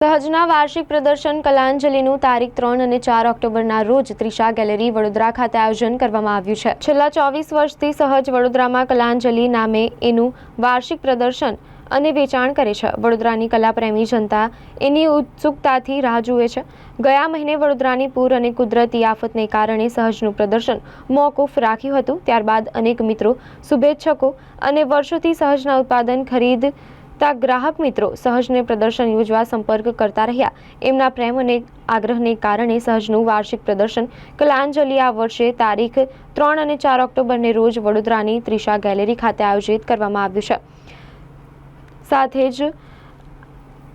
સહજના વાર્ષિક પ્રદર્શન કલાંજલિનું તારીખ 3 અને 4 ઓક્ટોબરના રોજ ત્રિષા ગેલેરી વડોદરા ખાતે આયોજન કરવામાં આવ્યું છે। છેલ્લા 24 વર્ષથી સહજ વડોદરામાં કલાંજલિ નામે એનું વાર્ષિક પ્રદર્શન અને વેચાણ કરે છે। વડોદરાની કલાપ્રેમી જનતા એની ઉત્સુકતાથી રાહ જુએ છે। ગયા મહિને વડોદરાની પૂર અને કુદરતી આફતને કારણે સહજનું પ્રદર્શન મોકૂફ રાખ્યું હતું। ત્યારબાદ અનેક મિત્રો, શુભેચ્છકો અને વર્ષોથી સહજના ઉત્પાદન ખરીદતા ગ્રાહક મિત્રો સહજને પ્રદર્શન યોજવા સંપર્ક કરતા રહ્યા। એમના પ્રેમ અને આગ્રહને કારણે સહજનું વાર્ષિક પ્રદર્શન કલાંજલિ આ વર્ષે તારીખ 3 અને 4 ઓક્ટોબરને રોજ વડોદરાની ત્રિષા ગેલેરી ખાતે આયોજિત કરવામાં આવ્યું છે। સાથે જ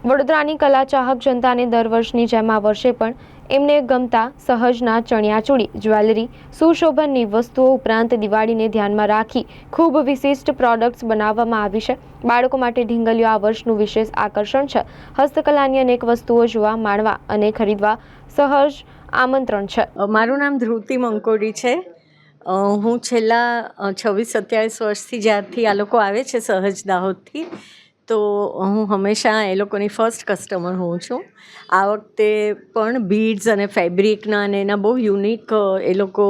વડોદરાની કલા ચાહક જનતાને દર વર્ષની જેમ આ વર્ષે પણ એમને ગમતા સહજના ચણિયાચોળી, જ્વેલરી, સુશોભનની વસ્તુઓ ઉપરાંત દિવાળીને ધ્યાનમાં રાખી ખૂબ વિશિષ્ટ પ્રોડક્ટ્સ બનાવવામાં આવી છે। બાળકો માટે ઢીંગલીઓ આ વર્ષનું વિશેષ આકર્ષણ છે। હસ્તકલાની અનેક વસ્તુઓ જોવા, માણવા અને ખરીદવા સહજ આમંત્રણ છે। મારું નામ ધ્રુતિ મંકોડી છે। હું છેલ્લા 26-27 વર્ષથી જ્યારથી આ લોકો આવે છે સહજ દાહોદથી, તો હું હંમેશા એ લોકોની ફર્સ્ટ કસ્ટમર હોઉં છું। આ વખતે પણ બીડ્સ અને ફેબ્રિકના અને એના બહુ યુનિક એ લોકો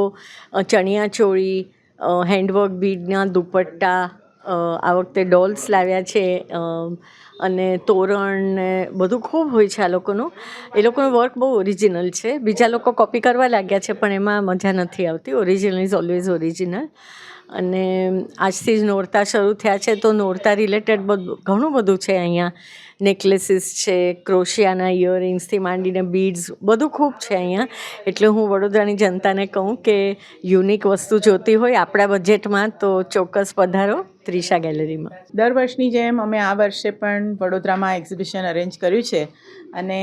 ચણિયાચોળી, હેન્ડવર્ક બીડના દુપટ્ટા, આ વખતે ડોલ્સ લાવ્યા છે અને તોરણ ને બધું ખૂબ હોય છે આ લોકોનું। એ લોકોનું વર્ક બહુ ઓરિજિનલ છે। બીજા લોકો કોપી કરવા લાગ્યા છે પણ એમાં મજા નથી આવતી। Original is always original. અને આજથી જ નોરતા શરૂ થયા છે તો નોરતા રિલેટેડ ઘણું બધું છે અહીંયા। નેકલેસીસ છે, ક્રોશિયાના ઇયરિંગ્સથી માંડીને બીડ્સ બધું ખૂબ છે અહીંયા। એટલે હું વડોદરાની જનતાને કહું કે યુનિક વસ્તુ જોતી હોય આપણા બજેટમાં તો ચોક્કસ પધારો ત્રિષા ગેલેરીમાં। દર વર્ષની જેમ અમે આ વર્ષે પણ વડોદરામાં એક્ઝિબિશન અરેન્જ કર્યું છે અને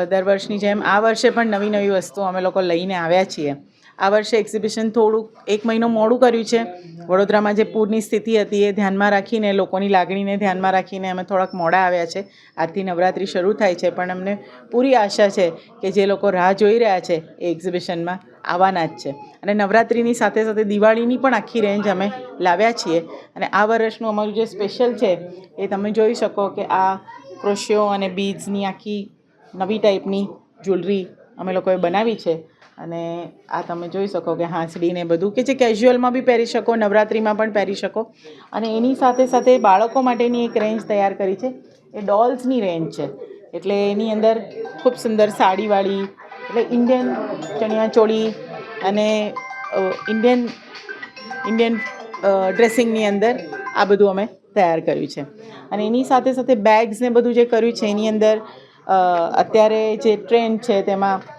દર વર્ષની જેમ આ વર્ષે પણ નવી નવી વસ્તુઓ અમે લોકો લઈને આવ્યા છીએ। આ વર્ષે એક્ઝિબિશન થોડુંક 1 મહિનો મોડું કર્યું છે। વડોદરામાં જે પૂરની સ્થિતિ હતી એ ધ્યાનમાં રાખીને, લોકોની લાગણીને ધ્યાનમાં રાખીને અમે થોડાક મોડા આવ્યા છે। આજથી નવરાત્રિ શરૂ થાય છે પણ અમને પૂરી આશા છે કે જે લોકો રાહ જોઈ રહ્યા છે એ એક્ઝિબિશનમાં આવવાના જ છે। અને નવરાત્રિની સાથે સાથે દિવાળીની પણ આખી રેન્જ અમે લાવ્યા છીએ। અને આ વર્ષનું અમારું જે સ્પેશિયલ છે એ તમે જોઈ શકો કે આ ક્રોશિયો અને બીડ્સની આખી નવી ટાઈપની જ્વેલરી અમે લોકોએ બનાવી છે। અને આ તમે જોઈ શકો કે હાંસડીને બધું કે જે કેઝ્યુઅલમાં બી પહેરી શકો, નવરાત્રિમાં પણ પહેરી શકો। અને એની સાથે સાથે બાળકો માટેની એક રેન્જ તૈયાર કરી છે, એ ડોલ્સની રેન્જ છે। એટલે એની અંદર ખૂબ સુંદર સાડીવાળી, એટલે ઇન્ડિયન ચણિયાચોળી અને ઇન્ડિયન ડ્રેસિંગની અંદર આ બધું અમે તૈયાર કર્યું છે। અને એની સાથે સાથે બેગ્સ ને બધું જે કર્યું છે એની અંદર અત્યારે જે ટ્રેન્ડ છે તેમાં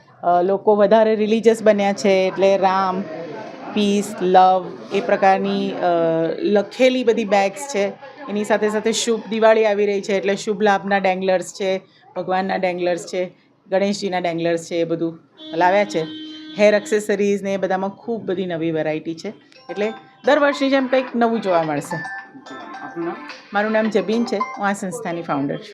લોકો વધારે રિલિજિયસ બન્યા છે। એટલે રામ, પીસ, લવ એ પ્રકારની લખેલી બધી બેગ્સ છે। એની સાથે સાથે શુભ દિવાળી આવી રહી છે એટલે શુભ લાભના ડેંગલર્સ છે, ભગવાનના ડેંગલર્સ છે, ગણેશજીના ડેંગલર્સ છે, એ બધું લાવ્યા છે। હેર એક્સેસરીઝ ને એ બધામાં ખૂબ બધી નવી વેરાયટી છે। એટલે દર વર્ષની જેમ કંઈક નવું જોવા મળશે। મારું નામ જબીન છે। હું આ સંસ્થાની ફાઉન્ડર છું।